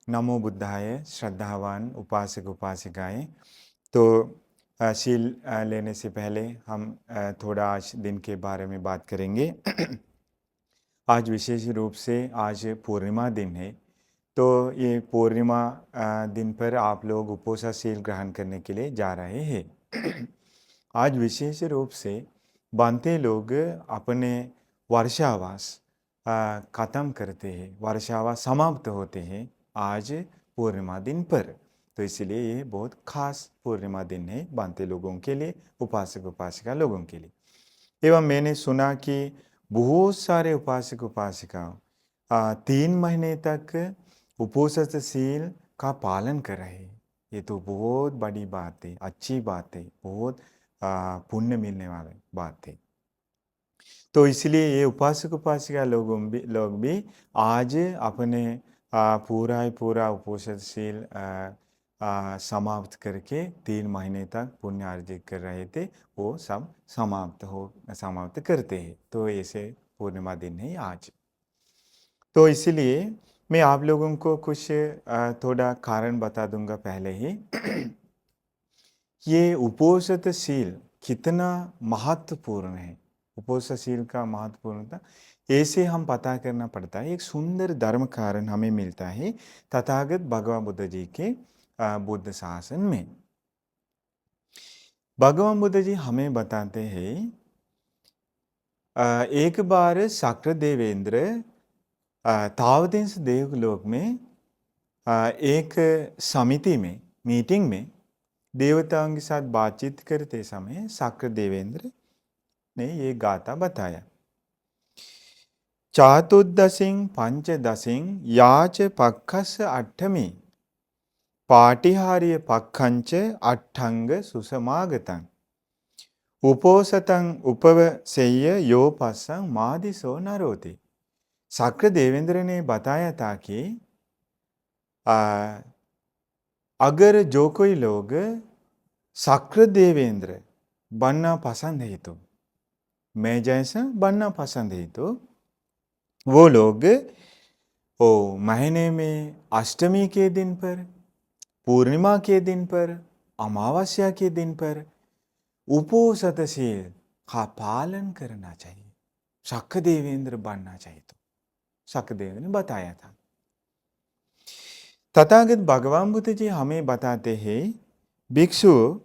नमो बुद्धाय श्रद्धावान उपासक उपासिकाएं। तो शील लेने से पहले हम थोड़ा आज दिन के बारे में बात करेंगे। आज विशेष रूप से आज पूर्णिमा दिन है। तो ये पूर्णिमा दिन पर आप लोग उपवासशील ग्रहण करने के लिए जा रहे हैं। आज विशेष रूप से बांते लोग अपने वर्षावास ख़त्म करते हैं, वर्षावास समाप्त होते हैं आज पूर्णिमा दिन पर। तो इसलिए ये बहुत खास पूर्णिमा दिन है बांते लोगों के लिए, उपासक उपासिका लोगों के लिए। एवं मैंने सुना कि बहुत सारे उपासक उपासिका 3 महीने तक उपवासशील का पालन कर रहे हैं। ये तो बहुत बड़ी बात है, अच्छी बात है, बहुत पुण्य मिलने वाली बात है। तो इसलिए ये उपासक उपासिका लोग भी आज अपने पूरा उपवासशील समाप्त करके 3 महीने तक पुण्य अर्जित कर रहे थे, वो सब समाप्त करते हैं। तो ऐसे पूर्णिमा दिन है आज। तो इसलिए मैं आप लोगों को कुछ थोड़ा कारण बता दूंगा पहले ही। ये उपवासशील कितना महत्वपूर्ण है, उपवासशील का महत्वपूर्णता ऐसे हम पता करना पड़ता है। एक सुंदर धर्म कारण हमें मिलता है तथागत भगवान बुद्ध जी के बुद्ध शासन में। भगवान बुद्ध जी हमें बताते हैं, एक बार शक्र देवेंद्र तावदेंस देवलोक में एक समिति में, मीटिंग में देवताओं के साथ बातचीत करते समय शक्र देवेंद्र ने ये गाथा बताया। चातुर्दशिं पंचदशिं याच पक्षस अट्ठमी पाटिहार्य पक्षंच अट्ठंग सुसमागतं उपोसतं उपवसेय्य योपसं मादिसो नरोति। शक्र देवेंद्र ने बताया था कि अगर जो कोई लोग शक्र देवेंद्र बनना पसंद है, तो मैं जैसा बनना पसंद है, तो वो लोग महीने में अष्टमी के दिन पर, पूर्णिमा के दिन पर, अमावस्या के दिन पर उपवासशील का पालन करना चाहिए। शक्र देवेंद्र बनना चाहिए, तो शक्र देवेंद्र ने बताया था। तथागत भगवान बुद्ध जी हमें बताते हैं, भिक्षु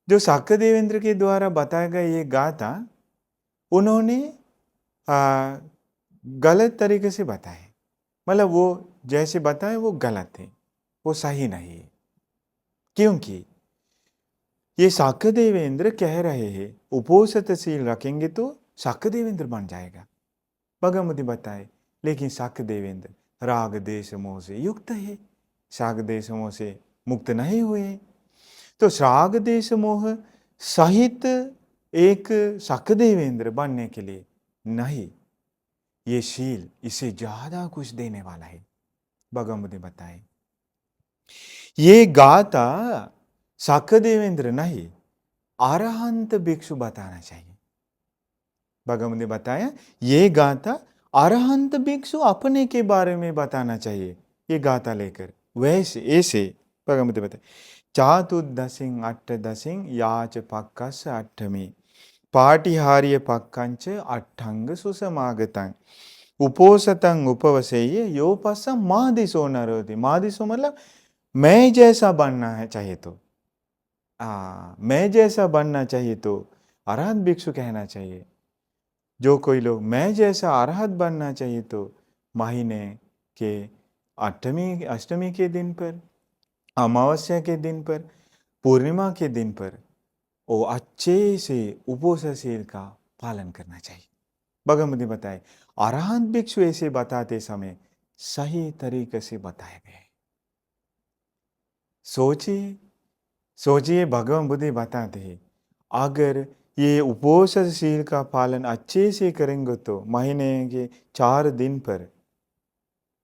जो शक्र देवेंद्र के द्वारा बताया गया ये गाथा उन्होंने गलत तरीके से बताए। मतलब वो जैसे बताए वो गलत है, वो सही नहीं है। क्योंकि ये शक्र देवेंद्र कह रहे हैं उपवासशील रखेंगे तो शक्र देवेंद्र बन जाएगा, भगवान बुद्ध बताए। लेकिन शक्र देवेंद्र राग देश मोह से युक्त है, शाग देश मोह से मुक्त नहीं हुए। तो शाग देश मोह सहित एक शक्र देवेंद्र बनने के लिए नहीं, ये शील इसे ज्यादा कुछ देने वाला है, भगवान बुद्ध बताए। ये गाथा शक्र देवेंद्र नहीं, अरहंत भिक्षु बताना चाहिए। भगवान ने बताया ये गाथा अरहंत भिक्षु अपने के बारे में बताना चाहिए। ये गाथा लेकर वैसे ऐसे भगवान ने बताया, चातुर्दशिं अष्टदशिं याच पक्कस अष्टमी पाटिहार्य पक्कंच अट्ठंग सुसमागतं उपोसतं उपवसेय्य योपसं मादिसो नरोति। मादिसो मतलब मैं जैसा बनना है चाहिए, तो मैं जैसा बनना चाहिए तो अरहत भिक्षु कहना चाहिए। जो कोई लोग मैं जैसा अरहत बनना चाहिए, तो महीने के अष्टमी के दिन पर, अमावस्या के दिन पर, पूर्णिमा के दिन पर वो अच्छे से उपवासशील का पालन करना चाहिए। भगवान ने बताए अरहंत भिक्षु ऐसे बताते समय सही तरीके से बताए गए। सोचिए सोचिए, भगवान बुद्ध बताते हैं अगर ये उपवासशील का पालन अच्छे से करेंगे तो महीने के 4 दिन पर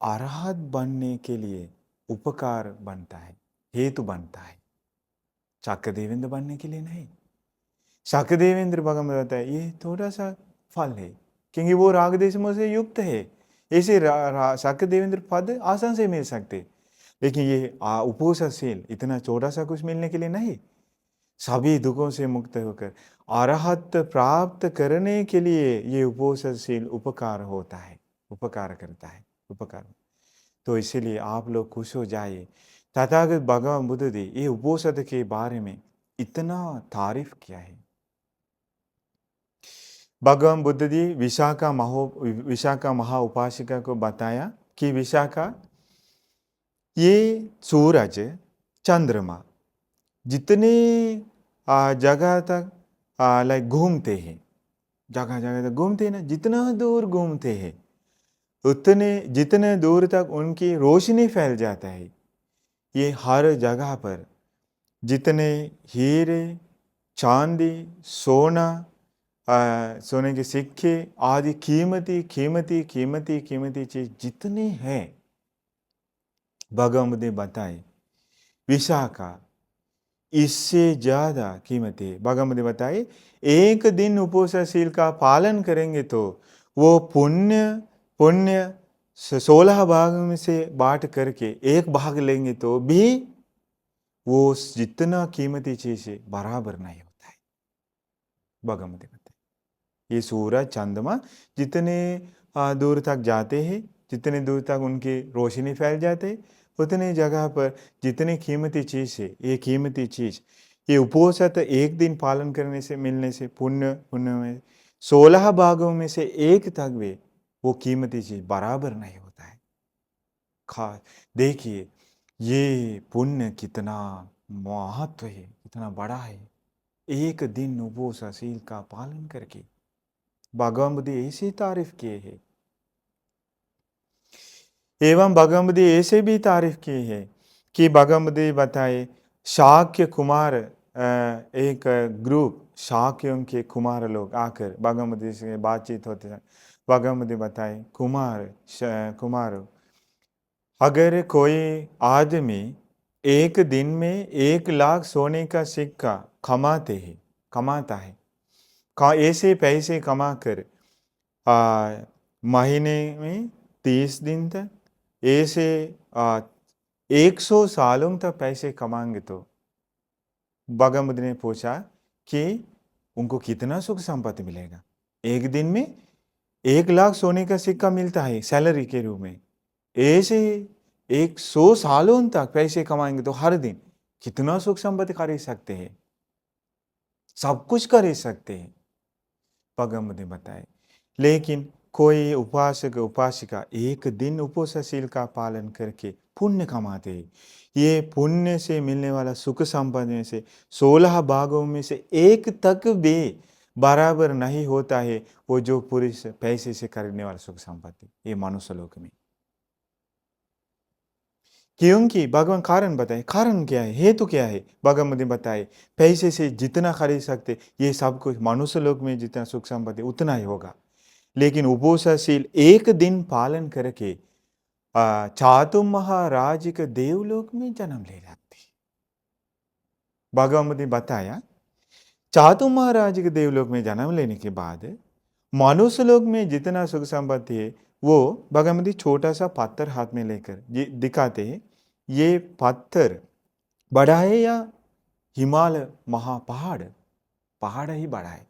अरहत बनने के लिए उपकार बनता है, हेतु बनता है, शक्र देवेंद्र बनने के लिए नहीं। शक्र देवेंद्र भगवान बताता है ये थोड़ा सा फल है, क्योंकि वो राग देश मोह से युक्त है। ऐसे शक्र देवेंद्र पद आसान से मिल सकते, लेकिन ये उपोषणशील इतना छोटा सा कुछ मिलने के लिए नहीं, सभी दुखों से मुक्त होकर अरहत प्राप्त करने के लिए ये उपोषणशील उपकार होता है, उपकार करता है, उपकार। तो इसीलिए आप लोग खुश हो जाइए। तथागत भगवान बुद्ध जी ये उपोषण के बारे में इतना तारीफ किया है। भगवान बुद्ध जी विशाखा महा उपासिका को बताया कि विशाखा, ये सूरज, चंद्रमा जितने जगह तक लाइक घूमते हैं, जगह जगह तक घूमते हैं ना, जितना दूर घूमते हैं उतने जितने दूर तक उनकी रोशनी फैल जाता है। ये हर जगह पर जितने हीरे, चांदी, सोना, सोने के सिक्के आदि कीमती कीमती कीमती कीमती चीज जितनी हैं, भगवान ने बताए विशाखा इससे ज्यादा कीमती। भगवान ने बताए एक दिन उपोषणशील का पालन करेंगे तो वो पुण्य पुण्य 16 भाग में से बांट करके एक भाग लेंगे तो भी वो जितना कीमती चीज है बराबर नहीं होता है। भगवान ने बताया ये सूरज, चंद्रमा जितने दूर तक जाते हैं, जितने दूर तक उनकी रोशनी फैल जाते हैं, उतने जगह पर जितनी कीमती चीज है, ये कीमती चीज ये उपोषण एक दिन पालन करने से मिलने से पुण्य पुण्य में 16 भागों में से एक तक भी वो कीमती चीज बराबर नहीं होता है। खा देखिए ये पुण्य कितना महत्व है, कितना बड़ा है। एक दिन उपोषणशील का पालन करके भगवान बुद्ध ऐसे तारीफ किए हैं। एवं भगवान बुद्ध ऐसे भी तारीफ किए हैं कि भगवान बुद्ध बताए शाक्य कुमार, एक ग्रुप शाक्यों के कुमार लोग आकर भगवान बुद्ध से बातचीत होते हैं। भगवान बुद्ध बताए कुमार अगर कोई आदमी एक दिन में 1 लाख सोने का सिक्का कमाता है, ऐसे पैसे कमाकर महीने में 30 दिन तक ऐसे 100 सालों तक पैसे कमाएंगे तो भगवान बुद्ध ने पूछा कि उनको कितना सुख संपत्ति मिलेगा। एक दिन में 1 लाख सोने का सिक्का मिलता है सैलरी के रूप में, ऐसे 100 सालों तक पैसे कमाएंगे तो हर दिन कितना सुख संपत्ति खरीद सकते हैं, सब कुछ खरीद सकते हैं, भगवान बुद्ध ने बताए। लेकिन कोई उपासक उपासिका एक दिन उपोषणशील का पालन करके पुण्य कमाते हैं। ये पुण्य से मिलने वाला सुख संपत्ति में से 16 भागों में से एक तक भी बराबर नहीं होता है वो जो पूरे पैसे से खरीदने वाला सुख संपत्ति ये मनुष्य लोक में। क्योंकि भगवान कारण बताए, कारण क्या है, हेतु क्या है, भगवान ने बताए पैसे से जितना खरीद सकते ये सब कुछ मनुष्य लोक में जितना सुख संपत्ति उतना ही होगा। लेकिन उपोषणशील एक दिन पालन करके चातुम महाराज के देवलोक में जन्म ले जाते। भगवान ने बताया चातुम महाराज के देवलोक में जन्म लेने के बाद मनुष्य लोक में जितना सुख संपत्ति है वो भगवान जी छोटा सा पत्थर हाथ में लेकर ये दिखाते हैं। ये पत्थर बड़ा है या हिमालय महापहाड़, पहाड़ ही बड़ा है।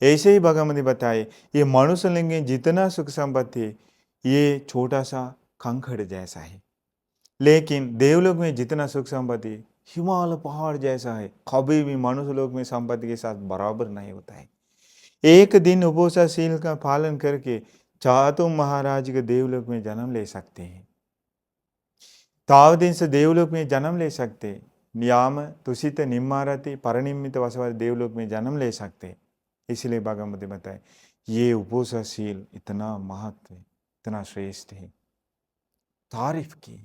ऐसे ही भगवान ने बताए ये मनुष्य लिंग में जितना सुख संपत्ति है ये छोटा सा कंकड़ जैसा है, लेकिन देवलोक में जितना सुख संपत्ति हिमालय पहाड़ जैसा है, कभी भी मनुष्य लोक में संपत्ति के साथ बराबर नहीं होता है। एक दिन उपोषणशील का पालन करके चातुम महाराज के देवलोक में जन्म ले सकते हैं। तावदिन से देवलोक में जन्म ले सकते, नियाम तुषित निम्मारति परनिमित वसवार देवलोक में जन्म ले सकते। इसलिए भगवान बुद्ध बताए ये उपोषणशील इतना महत्व है, इतना श्रेष्ठ है, तारीफ की।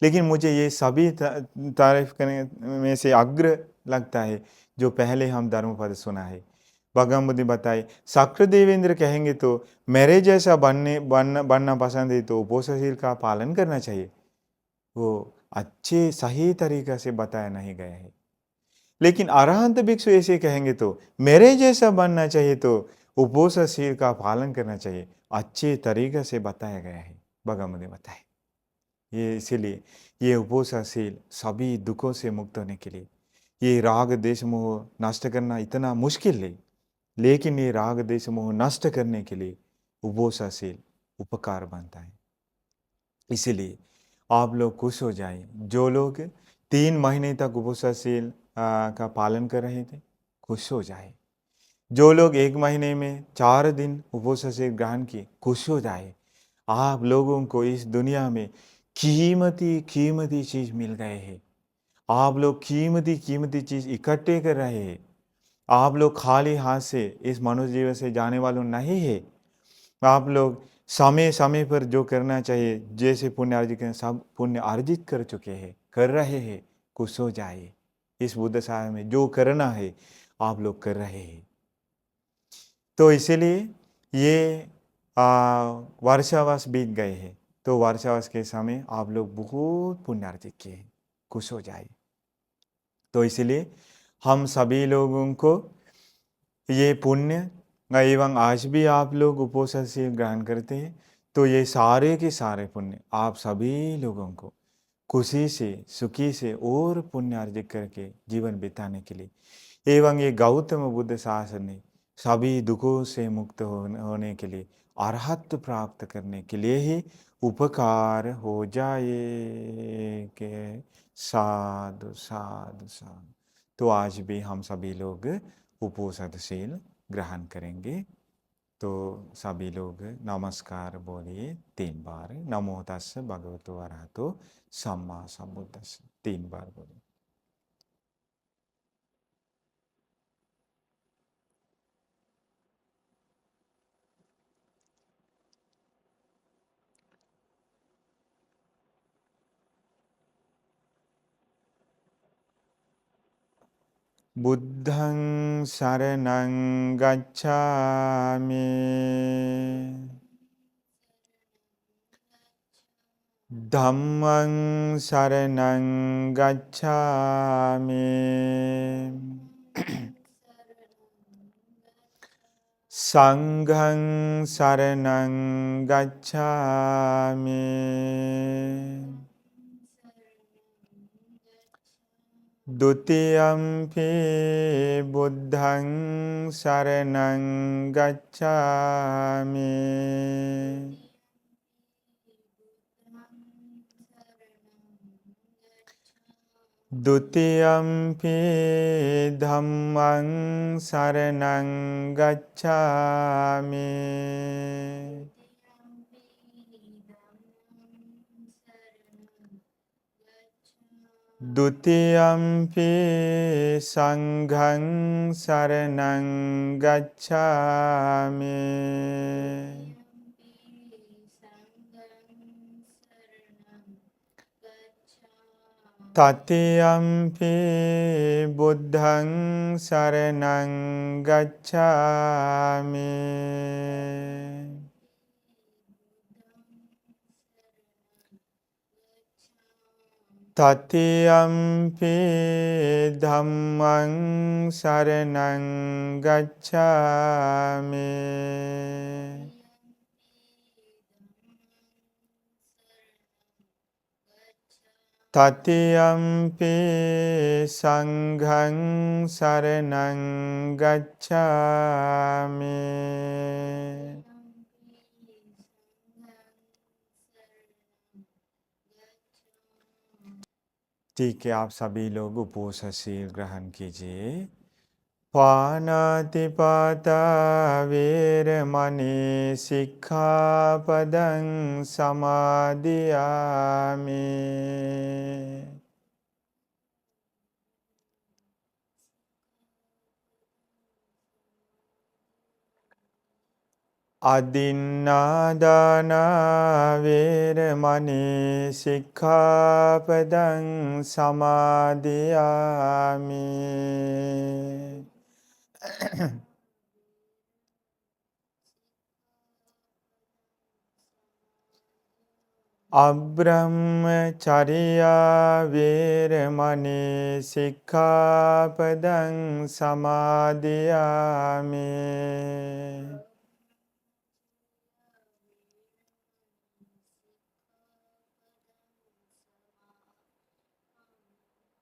लेकिन मुझे ये सभी तारीफ करने में से अग्र लगता है जो पहले हम धर्मपद सुना है। भगवान बुद्ध बताए शक्र देवेंद्र कहेंगे तो मेरे जैसा बनना पसंद है तो उपोषणशील का पालन करना चाहिए, वो अच्छे सही तरीका से बताया नहीं गया है। लेकिन अरहंत भिक्षु ऐसे कहेंगे तो मेरे जैसा बनना चाहिए तो उपोषणशील का पालन करना चाहिए, अच्छे तरीके से बताया गया है। भगवान ने बताया ये इसीलिए ये उपोषणशील सभी दुखों से मुक्त होने के लिए, ये राग देश मोह नष्ट करना इतना मुश्किल है, लेकिन ये राग देश मोह नष्ट करने के लिए उपोषणशील उपकार बनता है। इसीलिए आप लोग खुश हो जाए, जो लोग 3 महीने तक उपोषणशील का पालन कर रहे थे, खुश हो जाए। जो लोग 1 महीने में 4 दिन उपोषणशील ग्रहण किए, खुश हो जाए। आप लोगों को इस दुनिया में कीमती कीमती चीज मिल गए हैं। आप लोग कीमती कीमती चीज इकट्ठे कर रहे हैं। आप लोग खाली हाथ से इस मनुष्य जीवन से जाने वालों नहीं है। आप लोग समय समय पर जो करना चाहिए, जैसे पुण्य अर्जित करें, सब पुण्य अर्जित कर चुके हैं, कर रहे हैं। खुश हो जाए। इस बुद्ध साय में जो करना है आप लोग कर रहे हैं। तो इसीलिए ये वर्षावास बीत गए हैं, तो वर्षावास के समय आप लोग बहुत पुण्य अर्जित किए हैं, खुश हो जाए। तो इसलिए हम सभी लोगों को ये पुण्य, एवं आज भी आप लोग उपोषण से ग्रहण करते हैं, तो ये सारे के सारे पुण्य आप सभी लोगों को खुशी से सुखी से और पुण्य अर्जित करके जीवन बिताने के लिए, एवं ये गौतम बुद्ध शासन ने सभी दुखों से मुक्त होने के लिए, अरहत प्राप्त करने के लिए ही उपकार हो जाए के साधु साधु साधु। तो आज भी हम सभी लोग उपोषणशील ग्रहण करेंगे। तो सभी लोग नमस्कार बोलिए 3 बार। नमो तस् भगवतो अरहतो सम्मा सम्बुद्धस्स 3 बार बोलिए। बुद्धं शरणं गच्छामि, धम्मं शरणं गच्छामि, संघं शरणं गच्छामि, द्वितीयम्पि बुद्धं शरणं गच्छामि, द्वितीयम्पि धम्मं शरणं गच्छामि, द्वितीयम्पि संघं शरणं गच्छामि, तृतीयम्पि बुद्धं शरणं गच्छामि, तृतीयम्पि धम्मं शरणं गच्छामि, तृतीयम्पि संघं शरणं गच्छामि। ठीक है, आप सभी लोग उपोषणशील ग्रहण कीजिए। पानातिपाता वेरमणि सिक्खापदं समादियामि। अदिन्नादाना वेरमणि सिक्खापदं समादियामि। अब्रह्मचर्या वेरमणि सिक्खापदं समादियामि।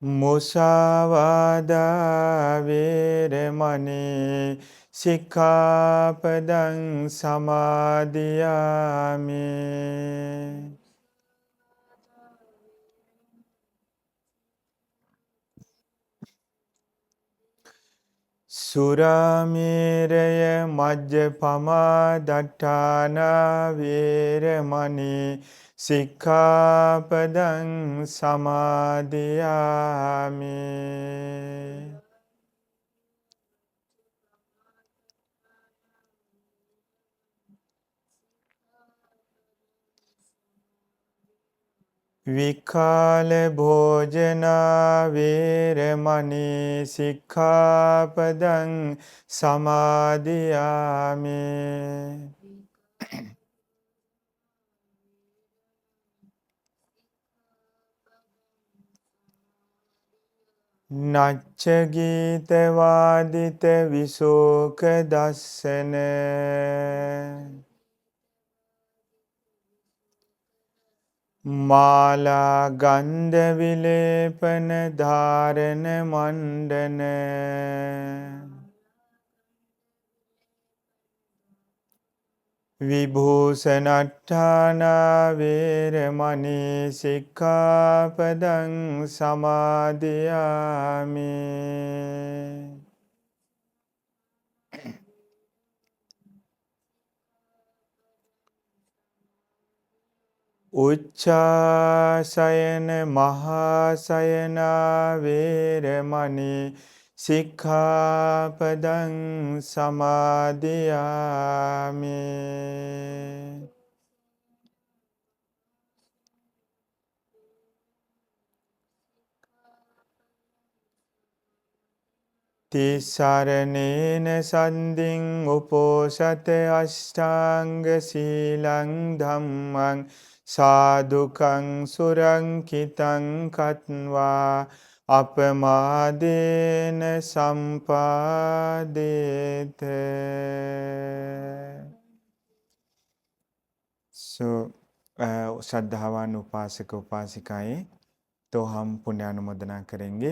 මුසාවාදා වේරමණී සික්ඛාපදං සමාදියාමි. සුරාමේරය මජ්ජපමා දට්ඨානා වේරමණී සික්ඛාපදං සමාදියාමි. විකාල භෝජනා වේරමණී සික්ඛාපදං සමාදියාමි. නච්ච ගීතවාදිත විසෝක දස්සන මාලා ගන්ධ විලේපන ධාරණ මණ්ඩන විභූෂණට්ඨානා වේරමණී සික්ඛාපදං සමාදියාමි. උච්චාසයන මහාසයනා වේරමණී සික්ඛාපදං සමාදියාමි. තිසරණේන සන්දින් උපෝසත අෂ්ටාංග සීලං ධම්මං සාදුකං සුරංකිතං කତ୍වා අපමාදේන සම්පාදේත. सो श्रद्धावान उपासक उपासिकाएं, तो हम पुण्यानुमोदना करेंगे।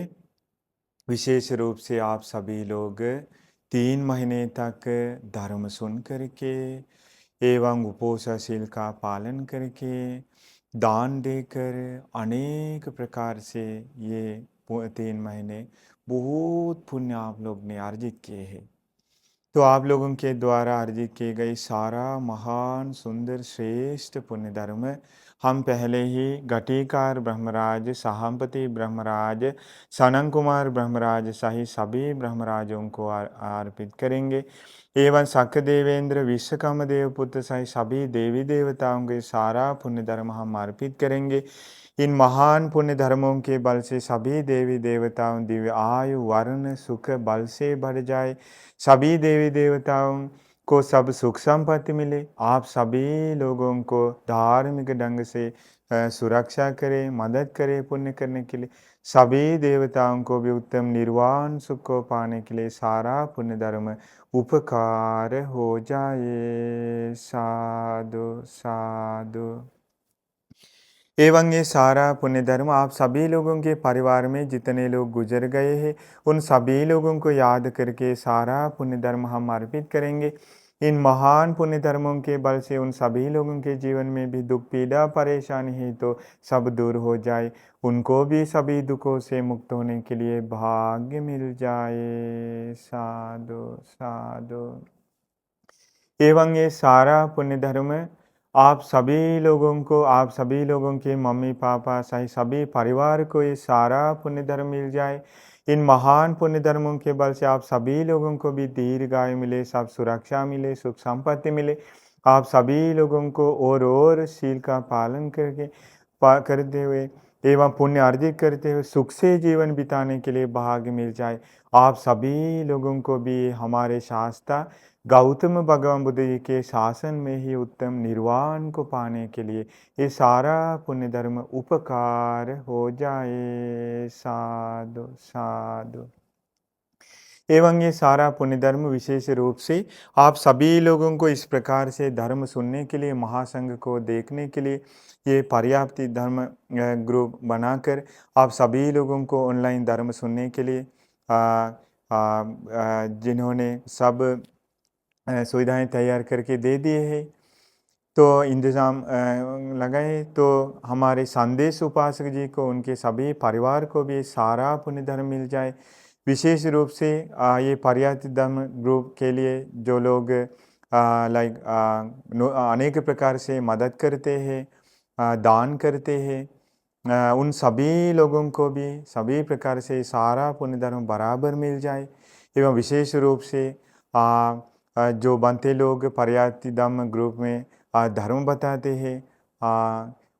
विशेष रूप से आप सभी लोग 3 महीने तक धर्म सुन करके एवं उपोषणशील का पालन करके दान देकर अनेक प्रकार से ये 3 महीने बहुत पुण्य आप लोग ने अर्जित किए हैं। तो आप लोगों के द्वारा अर्जित किए गए सारा महान सुंदर श्रेष्ठ पुण्य धर्म हम पहले ही घटीकार ब्रह्मराज, सहाम्पति ब्रह्मराज, सनन कुमार ब्रह्मराज सहित सभी ब्रह्मराजों को अर्पित करेंगे। एवं शक्र देवेंद्र विश्वकर्मा देव पुत्र सहित सभी देवी देवताओं के सारा पुण्य धर्म हम अर्पित करेंगे। इन महान पुण्य धर्मों के बल से सभी देवी देवताओं दिव्य आयु वर्ण सुख बल से बढ़ जाए, सभी देवी देवताओं को सब सुख संपत्ति मिले, आप सभी लोगों को धार्मिक ढंग से सुरक्षा करें, मदद करें पुण्य करने के लिए, सभी देवताओं को भी उत्तम निर्वाण सुख को पाने के लिए सारा पुण्य धर्म उपकार हो जाए। साधु साधु। एवं ये सारा पुण्य धर्म आप सभी लोगों के परिवार में जितने लोग गुजर गए हैं उन सभी लोगों को याद करके सारा पुण्य धर्म हम अर्पित करेंगे। इन महान पुण्य धर्मों के बल से उन सभी लोगों के जीवन में भी दुख पीड़ा परेशानी है तो सब दूर हो जाए, उनको भी सभी दुखों से मुक्त होने के लिए भाग्य मिल जाए। साधु साधु। एवं ये सारा पुण्य धर्म आप सभी लोगों को, आप सभी लोगों के मम्मी पापा सहित सभी परिवार को ये सारा पुण्य धर्म मिल जाए। इन महान पुण्य धर्मों के बल से आप सभी लोगों को भी दीर्घायु मिले, सब सुरक्षा मिले, सुख संपत्ति मिले, आप सभी लोगों को और शील का पालन करके करते हुए एवं पुण्य अर्जित करते हुए सुख से जीवन बिताने के लिए भाग्य मिल जाए। आप सभी लोगों को भी हमारे शास्त्र गौतम भगवान बुद्ध जी के शासन में ही उत्तम निर्वाण को पाने के लिए ये सारा पुण्य धर्म उपकार हो जाए। साधु साधु। एवं ये सारा पुण्य धर्म विशेष रूप से आप सभी लोगों को इस प्रकार से धर्म सुनने के लिए, महासंघ को देखने के लिए ये पर्याप्ति धर्म ग्रुप बनाकर आप सभी लोगों को ऑनलाइन धर्म सुनने के लिए जिन्होंने सब सुविधाएं तैयार करके दे दिए हैं, तो इंतज़ाम लगाए, तो हमारे संदेश उपासक जी को, उनके सभी परिवार को भी सारा पुण्य धर्म मिल जाए। विशेष रूप से ये पर्याप्त धर्म ग्रुप के लिए जो लोग लाइक अनेक प्रकार से मदद करते हैं, दान करते हैं, उन सभी लोगों को भी सभी प्रकार से सारा पुण्य धर्म बराबर मिल जाए। एवं विशेष रूप से जो बनते लोग पर्याप्त धर्म ग्रुप में धर्म बताते हैं,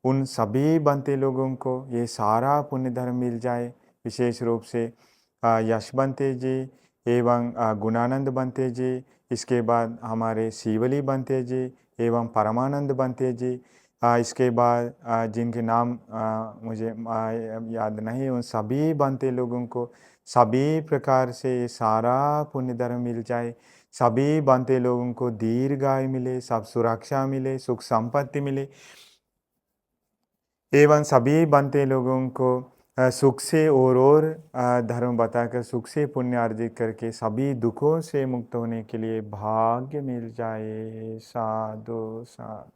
उन सभी बनते लोगों को ये सारा पुण्य धर्म मिल जाए। विशेष रूप से यश बनते जी एवं गुणानंद बनते जी, इसके बाद हमारे शिवली बनते जी एवं परमानंद बनते जी, इसके बाद जिनके नाम मुझे याद नहीं, उन सभी बनते लोगों को सभी प्रकार से सारा पुण्य धर्म मिल जाए। सभी बनते लोगों को दीर्घायु मिले, सब सुरक्षा मिले, सुख संपत्ति मिले एवं सभी बनते लोगों को सुख से और धर्म बताकर सुख से पुण्य अर्जित करके सभी दुखों से मुक्त होने के लिए भाग्य मिल जाए। साधु साधु।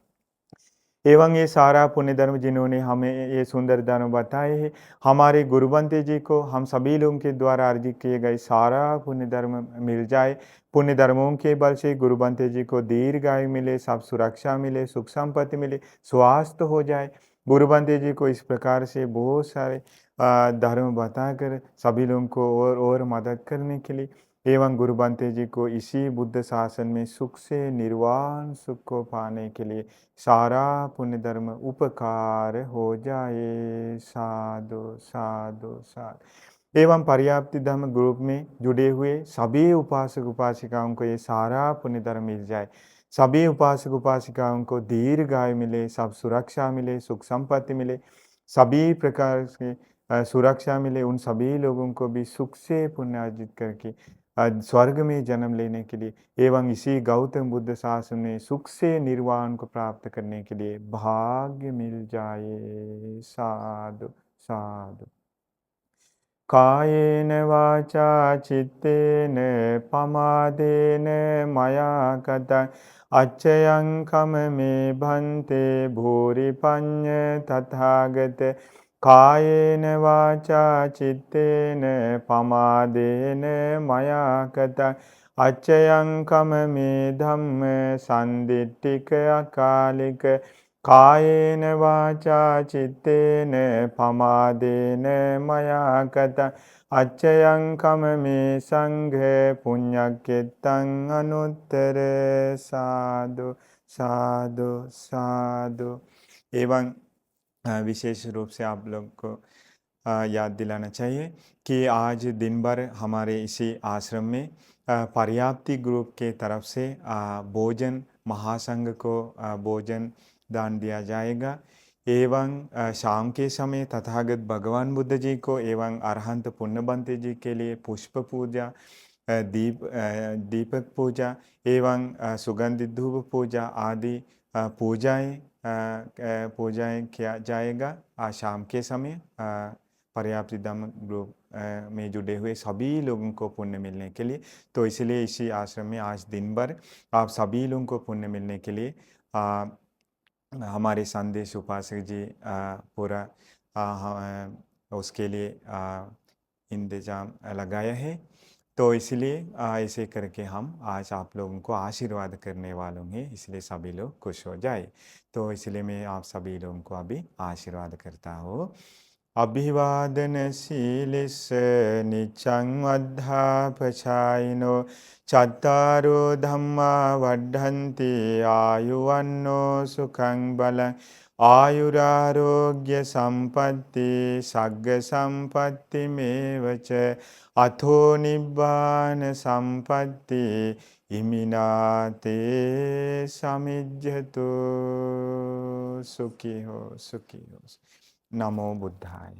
एवं ये सारा पुण्य धर्म जिन्होंने हमें ये सुंदर धर्म बताए हैं, हमारे गुरुबंते जी को हम सभी लोगों के द्वारा अर्जित किए गए सारा पुण्य धर्म मिल जाए। पुण्य धर्मों के बल से गुरुबंते जी को दीर्घायु मिले, सब सुरक्षा मिले, सुख संपत्ति मिले, स्वास्थ्य हो जाए। गुरुबंते जी को इस प्रकार से बहुत सारे धर्म बताकर सभी लोगों को और मदद करने के लिए एवं गुरु बनते जी को इसी बुद्ध शासन में सुख से निर्वाण सुख को पाने के लिए सारा पुण्य धर्म उपकार हो जाए। साधु साधु साधु। एवं पर्याप्ति धर्म ग्रुप में जुड़े हुए सभी उपासक उपासिकाओं को ये सारा पुण्य धर्म मिल जाए। सभी उपासक उपासिकाओं को दीर्घायु मिले, सब सुरक्षा मिले, सुख संपत्ति मिले, सभी प्रकार से सुरक्षा मिले। उन सभी लोगों को भी सुख से पुण्य अर्जित करके स्वर्ग में जन्म लेने के लिए एवं इसी गौतम बुद्ध शासन में सुख से निर्वाण को प्राप्त करने के लिए भाग्य मिल जाए। साधु साधु। कायेन वाचा चित्तेन पमादेन मया कतं अच्छयं खममे भन्ते भूरि पञ्च तथागत। कायेन वाचा चित्तेन पमादेन मया कतं अच्छयं खममे धम्म सन्दिट्ठिक अकालिक। कायेन वाचा चित्तेन पमादेन मया कतं अच्छयं खममे संघ पुण्यकृतं अनुत्तर। साधु साधु साधु। एवं विशेष रूप से आप लोग को याद दिलाना चाहिए कि आज दिन भर हमारे इसी आश्रम में पर्याप्ति ग्रुप के तरफ से भोजन महासंघ को भोजन दान दिया जाएगा एवं शाम के समय तथागत भगवान बुद्ध जी को एवं अरहंत पुण्यबंते जी के लिए पुष्प पूजा, दीपक पूजा एवं सुगंधित धूप पूजा आदि पूजाएं किया जाएगा शाम के समय। पर्याप्त धम्म ग्रुप में जुड़े हुए सभी लोगों को पुण्य मिलने के लिए, तो इसलिए इसी आश्रम में आज दिन भर आप सभी लोगों को पुण्य मिलने के लिए हमारे संदेश उपासक जी पूरा उसके लिए इंतजाम लगाया है। तो इसलिए ऐसे करके हम आज आप लोगों को आशीर्वाद करने वालों हैं, इसलिए सभी लोग खुश हो जाए। तो इसलिए मैं आप सभी लोगों को अभी आशीर्वाद करता हूँ। अभिवादनशीलिस् नित्यं वद्धापचायिनो चत्तारो धम्मा वर्धन्ति आयुवन्नो सुखं बलं आयुरारोग्य संपत्ति सग्ग संपत्तिमेव च अथो निब्बान संपत्ति इमिनाते समिज्जतो। सुखी हो सुखी हो। नमो बुद्धाय।